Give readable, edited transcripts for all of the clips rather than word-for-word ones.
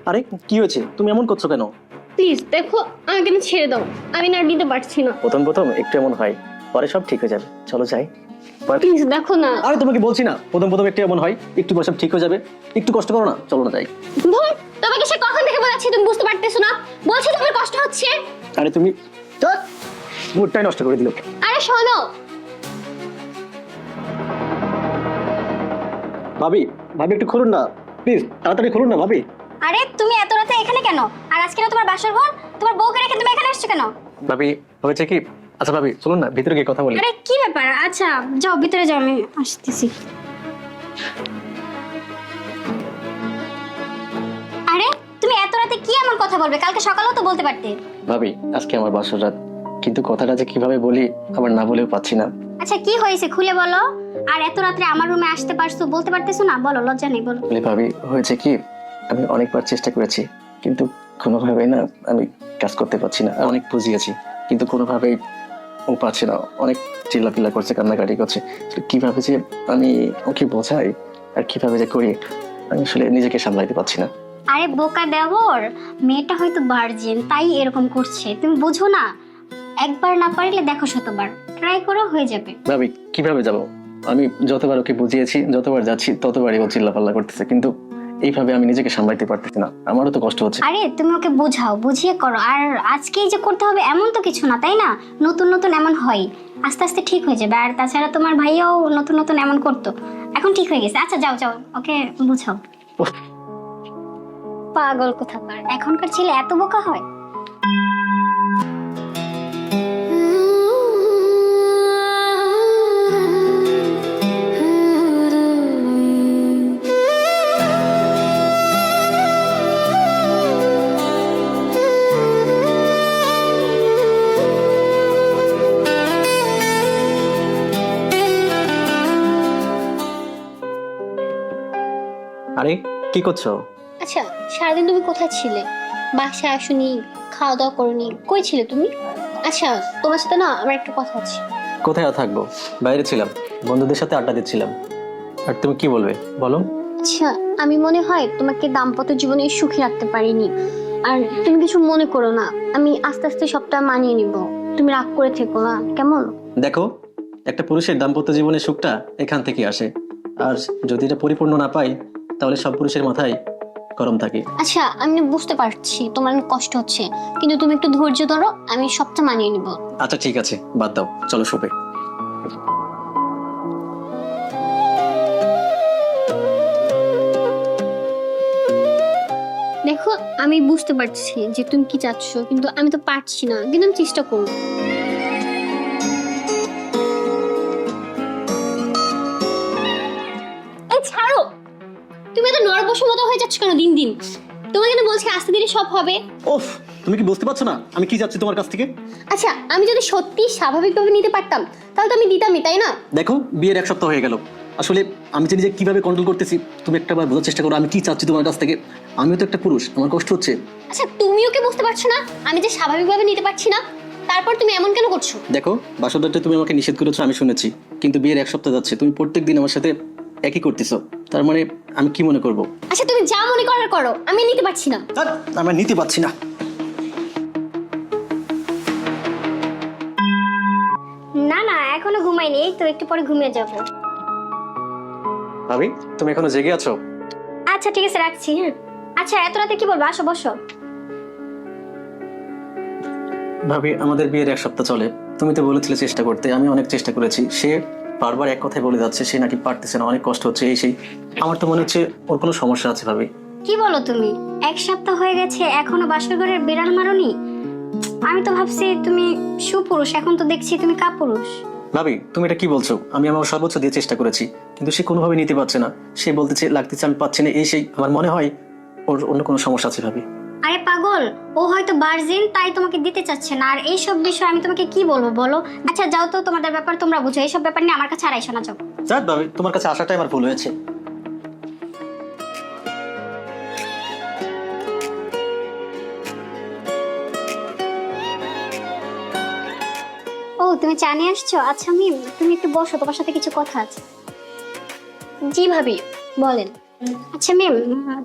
আরে কি হয়েছে, তুমি এমন করছো কেন? প্লিজ দেখো, আমাকে না ছেড়ে দাও, আমি না নিতে পারছি না। প্রথম প্রথম একটু এমন হয়, পরে সব ঠিক হয়ে যাবে, চলো যাই। প্লিজ দেখো না। আরে তোমাকে বলছি না, প্রথম প্রথম একটু এমন হয়, একটু পরে সব ঠিক হয়ে যাবে, একটু কষ্ট করো না, চলো না যাই। ধুর, তোমাকে সে কখন থেকে বলাচ্ছি, তুমি বুঝতে পারতেছো না? বলছি তোমার কষ্ট হচ্ছে। আরে তুমি মুডটাই নষ্ট করে দিল। আরে শোনো, ভাবি, ভাবি একটু খুলুন না প্লিজ, তাড়াতাড়ি খুলুন না ভাবি। আরে তুমি এত রাতে এখানে কেন? আর আজকে না তোমার বাসর ঘর, তোমার বউকে রেখে তুমি এখানে আসছো কেন? ভাবি হয়েছে কি, আচ্ছা ভাবি চলুন না ভিতরে গিয়ে কথা বলি। আরে কি ব্যাপার? আচ্ছা যাও ভিতরে যাও, আমি আসতেছি। আরে তুমি এত রাতে কি এমন কথা বলবে? কালকে সকালেও তো বলতে পারতে। ভাবি আজকে আমার বাসর রাত, কিন্তু কথাটা যে কিভাবে বলি আবার না বলেও পাচ্ছি না। আচ্ছা কি হয়েছে খুলে বলো। আর এত রাতে আমার রুমে আসতে পারছো, বলতে পারতেছো না? বলো, লজ্জা নেই, বলো। বলে ভাবি হয়েছে কি, আমি অনেকবার চেষ্টা করেছি কিন্তু কোনোভাবেই না আমি কাজ করতে পারছি না। অনেক বুঝিয়েছি কিন্তু কোনোভাবেই ও পারছে না, অনেক চিল্লাপিল্লা করছে, কান্নাকাটি করছে। তো কিভাবে যে আমি ওকে বোঝাই আর কিভাবে যে করি, আমি আসলে নিজেকে সামলাইতে পারছি না। আরে বোকা দেওর, মেয়েটা হয়তো ভার্জিন তাই এরকম করছে, তুমি বুঝো না? একবার না পারলে দেখো শতবার ট্রাই করো, হয়ে যাবে। ভাবি কিভাবে যাব? আমি যতবার ওকে বুঝিয়েছি, যতবার যাচ্ছি ততবারই ও চিল্লাপাল্লা করতেছে, কিন্তু এইভাবে আমি নিজেকে সামলাইতে পারতেছি না, আমারও তো কষ্ট হচ্ছে। আরে তুমি ওকে বোঝাও, বুঝিয়ে করো। আর আজকেই যে করতে হবে এমন তো কিছু না, তাই না? নতুন নতুন এমন হয়, আস্তে আস্তে ঠিক হয়ে যাবে। আর তাছাড়া তোমার ভাইয়াও নতুন নতুন এমন করতো, এখন ঠিক হয়ে গেছে। আচ্ছা যাও যাও, ওকে বুঝাও। উফ, পাগল কোথাকার, এখনকার ছেলে এত বোকা হয়? আরে কি করছো? আচ্ছা, সারাদিন তুমি কোথায় ছিলে? বাসায় আসোনি, খাওয়া দাওয়া করোনি, কই ছিলে তুমি? আচ্ছা, তোমার সাথে না আমার একটা কথা আছে। কোথায় আর থাকবো, বাইরে ছিলাম, বন্ধুদের সাথে আড্ডা দিচ্ছিলাম। আর তুমি কি বলবে বলো? আচ্ছা, আমি মনে হয় তোমাকে দাম্পত্য জীবনে সুখী রাখতে পারিনি। আর তুমি কিছু মনে করো না, আমি আস্তে আস্তে সবটা মানিয়ে নিব। তুমি রাগ করে থেকো না, কেমন? দেখো, একটা পুরুষের দাম্পত্য জীবনের সুখটা এখান থেকে আসে, আর যদি এটা পরিপূর্ণ না পাই তাহলে সব পুরুষের মাথায় গরম থাকে। আচ্ছা, আমি না বুঝতে পারছি তোমার অনেক কষ্ট হচ্ছে, কিন্তু তুমি একটু ধৈর্য ধরো, আমি সবটা মানিয়ে নিব। আচ্ছা ঠিক আছে, বাদ দাও, চলো শোবে। দেখো, আমি বুঝতে পারছি যে তুমি কি চাচ্ছ, কিন্তু আমি তো পারছি না, কিন্তু আমি চেষ্টা করব। এই ছাড়ো, তুমি এত নরবশ মতো হয়ে যাচ্ছ কেন দিন দিন? তোমাকে না বলছি আস্তে ধীরে সব হবে। ওফ, তুমি কি বুঝতে পারছো না আমি কি যাচ্ছি তোমার কাছ থেকে? আচ্ছা, আমি যদি সত্যি স্বাভাবিকভাবে নিতে পারতাম তাহলে তো আমি দিতামই, তাই না? দেখো, বিয়ের এক সপ্তাহ হয়ে গেল, আসলে আমি জানি যে কিভাবে কন্ট্রোল করতেছি। তুমি একটা বার বোঝার চেষ্টা করো আমি কি চাচ্ছি তোমার কাছ থেকে। আমিও তো একটা পুরুষ, আমার কষ্ট হচ্ছে। আচ্ছা, তুমিও কি বুঝতে পারছো না আমি যে স্বাভাবিকভাবে নিতে পারছি না? তারপর তুমি এমন কেন করছো? দেখো, বাসরটাতে তুমি আমাকে নিষেধ করেছো আমি শুনেছি, কিন্তু বিয়ের এক সপ্তাহ যাচ্ছে, তুমি প্রত্যেকদিন আমার সাথে একই করতেছো, তার মানে আমি কি মনে করবো? আচ্ছা, তুমি যা মনে করার করো, আমি নিতে পারছি না। আমরা নিতে পারছি না। না না, এখনো ঘুমাইনি, এই তো একটু পরে ঘুমিয়ে যাবো। ভাবি তুমি এখনো জেগে আছো? আচ্ছা ঠিক আছে, রাখছি। হ্যাঁ আচ্ছা, এত রাতে কি বলবো, আসো বসো। ভাবি আমাদের বিয়ের এক সপ্তাহ চলে, তুমি তো বলেছিলে চেষ্টা করতে, আমি অনেক চেষ্টা করেছি। সে বারবার এক কথাই বলে যাচ্ছে সে নাকি পারতেছে না, অনেক কষ্ট হচ্ছে এই সেই। আমার তো মনে হচ্ছে ওর কোনো সমস্যা আছে ভাবি। কি বলো তুমি? এক সপ্তাহ হয়ে গেছে এখনো বাসর ঘরের বিড়াল মারোনি? আমি তো ভাবছি তুমি সুপুরুষ, এখন তো দেখছি তুমি কাপুরুষ। ভাবি তুমি এটা কি বলছো? আমি আমার সর্বোচ্চ দিয়ে চেষ্টা করেছি কিন্তু সে কোনোভাবে নিতে পারছে না, সে বলতেছে লাগতেছে আমি পাচ্ছি না এই সেই। আমার মনে হয় ওর অন্য কোনো সমস্যা আছে ভাবি। আরে পাগল, ও হয়তো ভার্জিন তাই তোমাকে দিতে চাচ্ছে না। আর এইসব বিষয় আমি তোমাকে কি বলবো বলো? আচ্ছা যাও তো, তোমাদের ব্যাপার তোমরা বুঝো, এইসব ব্যাপার নিয়ে আমার কাছে আর আইসো না, যাও। যাক ভাবি, তোমার কাছে আসাটাই আমার ভুল হয়েছে। ও তুমি চা নিয়ে আসছো? আচ্ছা মিম, তুমি একটু বসো, তোমার সাথে কিছু কথা আছে। জি ভাবি, বলেন। আচ্ছা ম্যাম,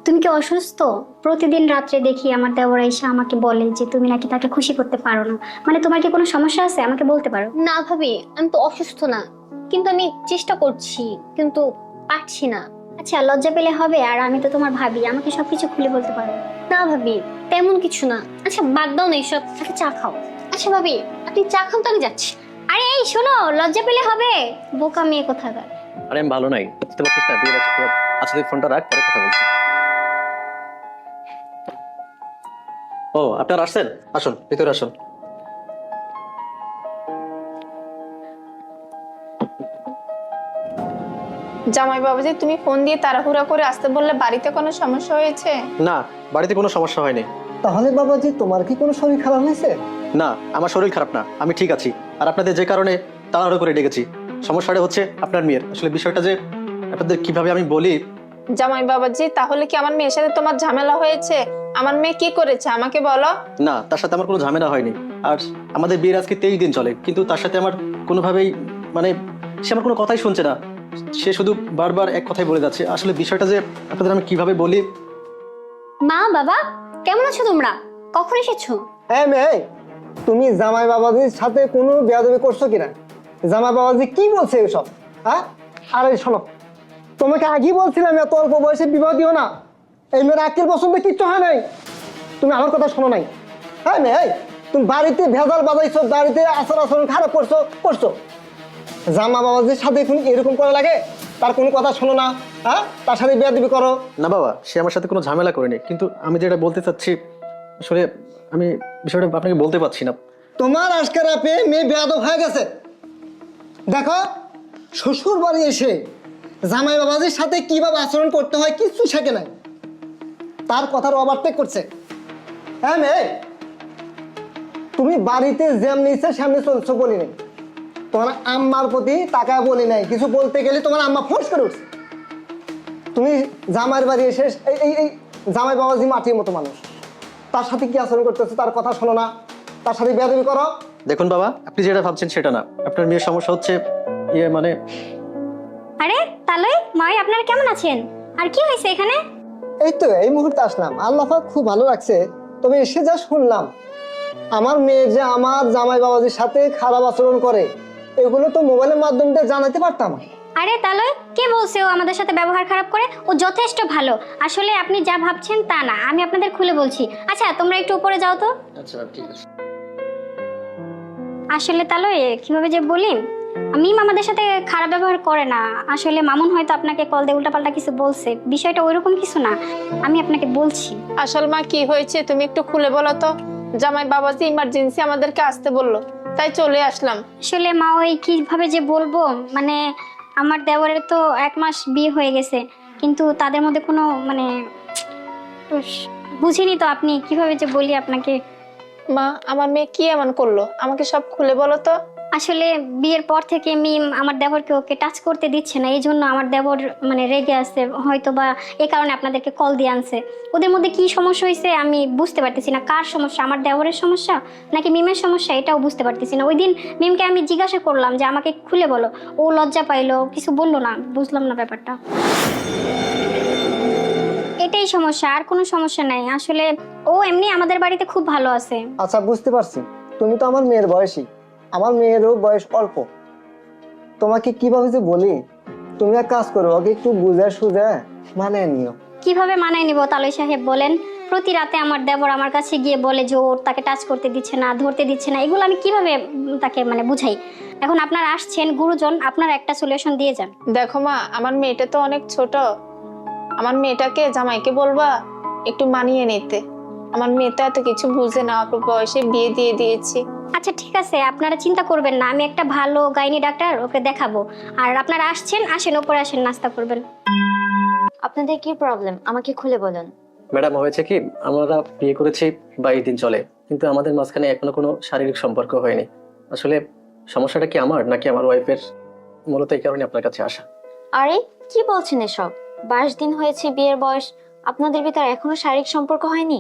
তুমি কি অসুস্থ? প্রতিদিন রাত্রে দেখি আমার দেওর এসে আমাকে বলে যে তুমি নাকি তাকে খুশি করতে পারো না। মানে তোমার কি কোনো সমস্যা আছে? আমাকে বলতে পারো। না ভাবি, আমি তো অসুস্থ না, কিন্তু আমি চেষ্টা করছি, কিন্তু পারছি না। আচ্ছা, লজ্জা পেলে হবে? আর আমি তো তোমার ভাবি, আমাকে সবকিছু খুলে বলতে পারো। না ভাবি, তেমন কিছু না। আচ্ছা বাদ দাও না এসব, আচ্ছা চা খাও। আচ্ছা ভাবি, আপনি চা খান তো আমি যাচ্ছি। আরে এই শোনো, লজ্জা পেলে হবে? বোকা মেয়ে কোথাকার। আরে আমি ভালো নাই, বুঝতে পারছিস না বিয়ের আচ্ছা তুই ফোনটা রাখ, পরে কথা বলছি। ও আপনারা আসছেন, আসুন ভিতরে আসুন। জামাই বাবাজি, তুমি ফোন দিয়ে তাড়াহুড়া করে আসতে বললে, বাড়িতে কোনো সমস্যা হয়েছে? না, বাড়িতে কোনো সমস্যা হয়নি। তাহলে বাবাজি তোমার কি কোনো শরীর খারাপ হয়েছে? না, আমার শরীর খারাপ না, আমি ঠিক আছি। আর আপনাদের যে কারণে তাড়াহুড়ো করে ডেকেছি, সমস্যাটা হচ্ছে আপনার মেয়ের। আসলে বিষয়টা যে আপনাদের কিভাবে আমি বলি। জামাই বাবাজি, তাহলে কি আমার মেয়ের সাথে তোমার ঝামেলা হয়েছে? আমার মেয়ে কি করেছে আমাকে বলো। না, তার সাথে আমার কোনো ঝামেলা হয়নি। আর আমাদের বিয়ের আজকে 23 দিন চলে, কিন্তু তার সাথে আমার কোনোভাবেই মানে সে আমার কোনো কথাই শুনছে না। সে শুধু বারবার এক কথাই বলে যাচ্ছে। আসলে বিষয়টা যে আপনাদের আমি কিভাবে বলি। মা বাবা, কেমন আছো তোমরা? কখন এসেছো? হ্যাঁ মেয়ে, তুমি জামাই বাবাজির সাথে কোনো বেয়াদবি করছো কিনা? জামাই বাবাজি কি বলছে এসব? হ্যাঁ, আরে শোনো, তোমাকে আগেই বলছিলাম এত অল্প বয়সে বিবাহ দিও না। এই মেয়ের আকেল পছন্দ কিচ্ছু হয় নাই, তুমি আমার কথা শোনো নাই। হ্যাঁ মেয়ে, তুমি বাড়িতে ভেজাল বাজাইছো, বাড়িতে আচরণ খারাপ করছো। জামা বাবাজির সাথে এখন এরকম করা লাগে? তার কোনো কথা শোনো না, হ্যাঁ, তার সাথে বেয়াদবি করো। না বাবা, সে আমার সাথে কোনো ঝামেলা করেনি, কিন্তু আমি যেটা বলতে চাচ্ছি আসলে আমি বিষয়টা আপনাকে বলতে পারছি না। তোমার আজকের পেয়ে মেয়ে বেয়াদব হয়ে গেছে। দেখো, শ্বশুর বাড়ি এসে জামাই বাবাজির সাথে কিভাবে আচরণ করতে হয় কিছু শেখে নাই, তার কথার ওভারটেক করছে। হ্যাঁ মেয়ে, তুমি বাড়িতে যেমনি ইচ্ছে সেমনি চলছো বলি নাই, তোমার আম্মার প্রতি টাকা বলি নাই, কিছু বলতে গেলে তোমার আম্মা ফোর্স করে উঠছে। তুমি জামাইয়ের বাড়ি এসে এই জামাই বাবাজি মাটির মতো মানুষ, তার সাথে কি আচরণ করতেছে তার কথা শোনো না, তার সাথে বেয়াদবি করো। দেখুন বাবা, আপনি যেটা ভাবছেন সেটা না। আপনার মেয়ের সমস্যা হচ্ছে মানে আরে তালই মাই, আপনারা কেমন আছেন? আর কি হয়েছে এখানে? এই তো এই মুহূর্তে আসলাম, আল্লাহ পাক খুব ভালো লাগছে। তবে এসে যা শুনলাম, আমার মেয়ে যে আমার জামাই বাবাজির সাথে খারাপ আচরণ করে, এগুলো তো মোবাইলের মাধ্যমে দিয়ে জানাতে পারতাম। আরে তালই, কে বলছে ও আমাদের সাথে ব্যবহার খারাপ করে? ও যথেষ্ট ভালো। আসলে আপনি যা ভাবছেন তা না, আমি আপনাদের খুলে বলছি। আচ্ছা তোমরা একটু উপরে যাও তো। আচ্ছা ঠিক আছে। আসলে তালই, কিভাবে যে বলি, মিম আমাদের সাথে খারাপ ব্যবহার করে না। আসলে মামুন হয়তো আপনাকে কল দিয়ে উল্টাপাল্টা কিছু বলছে, বিষয়টা ওইরকম কিছু না, আমি আপনাকে বলছি। আসল মা কি হয়েছে তুমি একটু খুলে বলো তো। জামাই বাবাজি ইমার্জেন্সি আমাদেরকে আসতে বললো, তাই চলে আসলাম। আসলে মা, ওই কিভাবে যে বলবো, মানে আমার দেওরের তো 1 মাস বিয়ে হয়ে গেছে, কিন্তু তাদের মধ্যে কোনো মানে বুঝিনি তো। আপনি কিভাবে যে বলি আপনাকে। মা, আমার মেয়ে কি এমন করলো আমাকে সব খুলে বলো তো। আসলে বিয়ের পর থেকে মিম আমার দেবরকে ওকে টাচ করতে দিচ্ছে না, এই জন্য আমার দেবর মানে রেগে আছে হয়তো, বা এই কারণে আপনাদেরকে কল দিয়ে আনছে। ওদের মধ্যে কি সমস্যা হয়েছে আমি বুঝতে পারতেছি না। কার সমস্যা, আমার দেবরের সমস্যা নাকি মিমের সমস্যা, এটাও বুঝতে পারতেছি না। ওই দিন মিমকে আমি জিজ্ঞাসা করলাম যে আমাকে খুলে বলো, ও লজ্জা পাইলো, কিছু বললো না, বুঝলাম না ব্যাপারটা। এটাই সমস্যা, আর কোনো সমস্যা নাই। আসলে ও এমনি আমাদের বাড়িতে খুব ভালো আছে। আচ্ছা বুঝতে পারছি, তুমি তো আমার মেয়ের বয়সী, আমার মেয়েরও বয়স অল্প। তোমাকে কিভাবে যে বলি, তুমি এক কাজ করো, ওকে একটু বুঝে সুঝে মানে নিও। কিভাবে মানায় নিব তালই সাহেব বলেন? প্রতি রাতে আমার দেবর আমার কাছে গিয়ে বলে যে ওর তাকে টাচ করতে দিচ্ছে না, ধরতে দিচ্ছে না। এগুলো আমি কিভাবে তাকে মানে বুঝাই? এখন আপনারা আসছেন গুরুজন, আপনারা একটা সলিউশন দিয়ে যান। দেখো মা, আমার মেয়েটা তো অনেক ছোট, আমার মেয়েটাকে জামাইকে বলবা একটু মানিয়ে নিতে। আমার মেয়ে তো এত কিছু বুঝে না, অল্প বয়সে বিয়ে দিয়ে দিয়েছি। আচ্ছা ঠিক আছে, আপনারা চিন্তা করবেন না, আমি একটা ভালো গাইনি ডাক্তার ওকে দেখাবো। আর আপনারা আসছেন, আসেন উপরে আসেন, নাস্তা করবেন। আপনাদের কি প্রবলেম আমাকে খুলে বলুন। ম্যাডাম, হয়েছে কি, আমরা বিয়ে করেছি 22 দিন চলে, কিন্তু আমাদের মাঝখানে এখনো কোনো শারীরিক সম্পর্ক হয়নি। আসলে সমস্যাটা কি আমার নাকি আমার ওয়াইফের? মূলত এই কারণে আপনার কাছে আসা। আরে কি বলছেন এসব? 22 দিন হয়েছে বিয়ের বয়স, আপনাদের ভিতর এখনো শারীরিক সম্পর্ক হয়নি?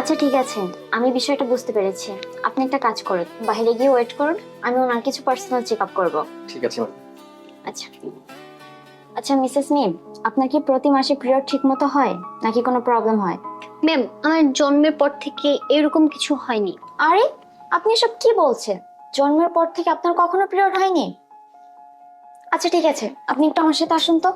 আচ্ছা ঠিক আছে, আমি বিষয়টা বুঝতে পেরেছি। আপনি একটা কাজ করুন, বাইরে গিয়ে ওয়েট করুন, আমি ওনার কিছু পার্সোনাল চেক আপ করবো। ঠিক আছে ম্যাম। আচ্ছা আচ্ছা মিসেস মিম, আপনার কি প্রতি মাসে পিরিয়ড ঠিক মতো হয় নাকি কোনো প্রবলেম হয়? ম্যাম, আমার জন্মের পর থেকে এরকম কিছু হয়নি। আরে আপনি এসব কি বলছেন? জন্মের পর থেকে আপনার কখনো পিরিয়ড হয়নি? আচ্ছা ঠিক আছে, আপনি একটু আমার সাথে আসুন তো।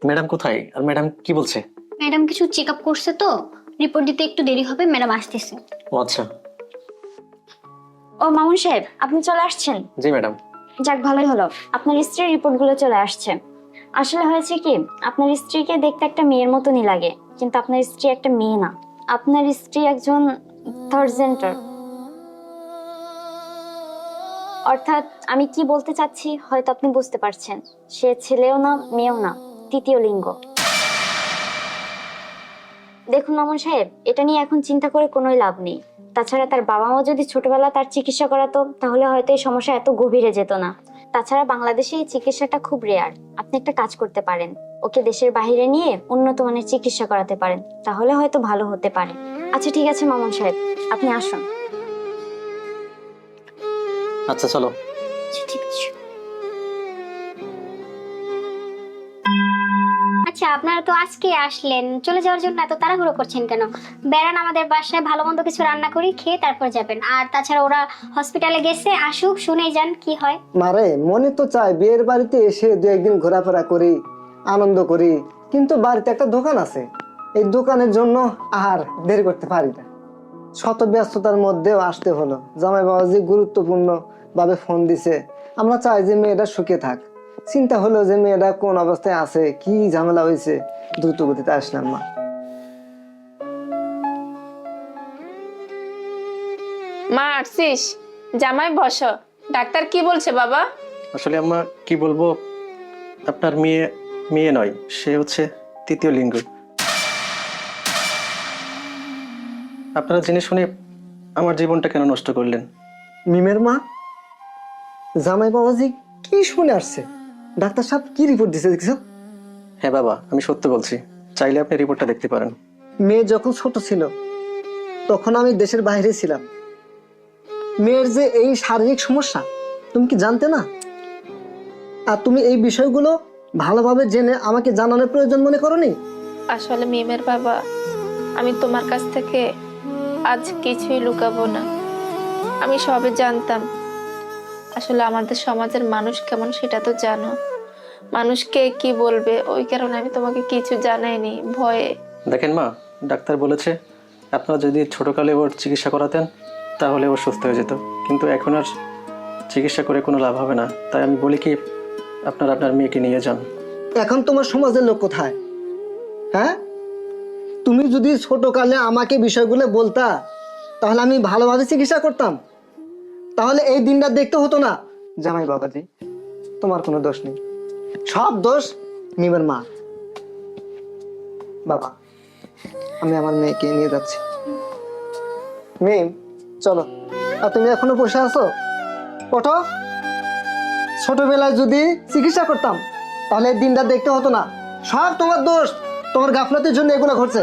ম্যাডাম কোথায় আর ম্যাডাম কি বলছে? ম্যাডাম কিছু চেক আপ করছে তো, রিপোর্ট দিতে একটু দেরি হবে, ম্যাডাম আসতেছে। ও আচ্ছা। ও মামুন সাহেব, আপনি চলে আসছেন? জি ম্যাডাম। যাক ভালোই হলো, আপনার স্ত্রীর রিপোর্টগুলো চলে আসছে। আসলে হয়েছে কি, আপনার স্ত্রীকে দেখতে একটা মেয়ের মতনই লাগে, কিন্তু আপনার স্ত্রী একটা মেয়ে না, আপনার স্ত্রী একজন থার্ড জেন্ডার। অর্থাৎ আমি কি বলতে চাচ্ছি হয়তো আপনি বুঝতে পারছেন, সে ছেলেও না মেয়েও না, তৃতীয় লিঙ্গ। দেখুন মামুন সাহেব, এটা নিয়ে এখন চিন্তা করে কোনোই লাভ নেই। তাছাড়া তার বাবা মা যদি ছোটবেলা তার চিকিৎসা করাতো তাহলে হয়তো এই সমস্যা এত গভীরে যেত না। তাছাড়া বাংলাদেশে এই চিকিৎসাটা খুব রেয়ার। আপনি একটা কাজ করতে পারেন, ওকে দেশের বাইরে নিয়ে উন্নত মানের চিকিৎসা করাতে পারেন, তাহলে হয়তো ভালো হতে পারে। আচ্ছা ঠিক আছে মামুন সাহেব, আপনি আসুন। আচ্ছা চলো। ঠিক আছে। আচ্ছা, আপনারা তো আজকে আসলেন, চলে যাওয়ার জন্য এত তাড়াহুড়ো করছেন কেন? বেড়ান আমাদের বাসায়, ভালো মন্দ কিছু রান্না করি, খেয়ে তারপর যাবেন। আর তাছাড়া ওরা হসপিটালে গেছে, আসুক, শুনেই যান কি হয়। মারে মনে তো চায় বিয়ের বাড়িতে এসে দু একদিন ঘোরাফেরা করি, আনন্দ করি, কিন্তু বাড়িতে একটা দোকান আছে, এই দোকানের জন্য আর দেরি করতে পারি না। শত ব্যস্ততার মধ্যেও আসতে হলো। জামাই বাবাজি গুরুত্বপূর্ণ ভাবে ফোন দিছে, আমরা চাই যে মেয়েটা সুখে থাক। চিন্তা হলো যে মেয়েটা কোন অবস্থায় আছে, কি ঝামেলা হয়েছে, দ্রুত গতিতে আসলাম মা। মা আসছিস? জামাই বসো, ডাক্তার কি বলছে বাবা? আসলে আম্মা কি বলবো, আপনার মেয়ে মেয়ে নয়, সে হচ্ছে তৃতীয় লিঙ্গ। আপনারা জেনে শুনে আমার জীবনটা কেন নষ্ট করলেন? মিমের মা, জামাই বাবাজি কি শুনে আসছে? ডাক্তার সাহেব কি রিপোর্ট দিছে দেখছো? হ্যাঁ বাবা, আমি সত্য বলছি, চাইলে আপনি রিপোর্টটা দেখতে পারেন। মেয়ে যখন ছোট ছিল তখন আমি দেশের বাইরে ছিলাম। মেয়ের যে এই শারীরিক সমস্যা তুমি কি জানতে না? আর তুমি এই বিষয়গুলো ভালোভাবে জেনে আমাকে জানানোর প্রয়োজন মনে করোনি? আসলে মিমের বাবা, আমি তোমার কাছ থেকে আজ কিছুই লুকাবো না, আমি সবে জানতাম। আসলে আমাদের সমাজের মানুষ কেমন সেটা তো জানো, মানুষকে কি বলবে, ওই কারণে আমি তোমাকে কিছু জানাইনি ভয়ে। দেখেন মা, ডাক্তার বলেছে আপনারা যদি ছোটকালে ওর চিকিৎসা করাতেন তাহলে ও সুস্থ হয়ে যেত, কিন্তু এখন আর চিকিৎসা করে কোনো লাভ হবে না। তাই আমি বলি কি, আপনারা আপনার মেয়েকে নিয়ে যান। এখন তোমার সমাজের লোক কোথায়? হ্যাঁ, তুমি যদি ছোটকালে আমাকে বিষয়গুলো বলতা তাহলে আমি ভালোভাবে চিকিৎসা করতাম, তাহলে এই দিনটা দেখতে হতো না। জামাই বাবাজি, তোমার কোনো দোষ নেই, সব দোষ মিমের মা। বাবা, আমি আমার মেয়েকে নিয়ে যাচ্ছি। মিম চলো। আর তুমি এখনো বসে আছো? ওঠো। ছোটবেলায় যদি চিকিৎসা করতাম তাহলে এই দিনটা দেখতে হতো না। সব তোমার দোষ, তোমার গাফলতির জন্য এগুলো ঘটছে।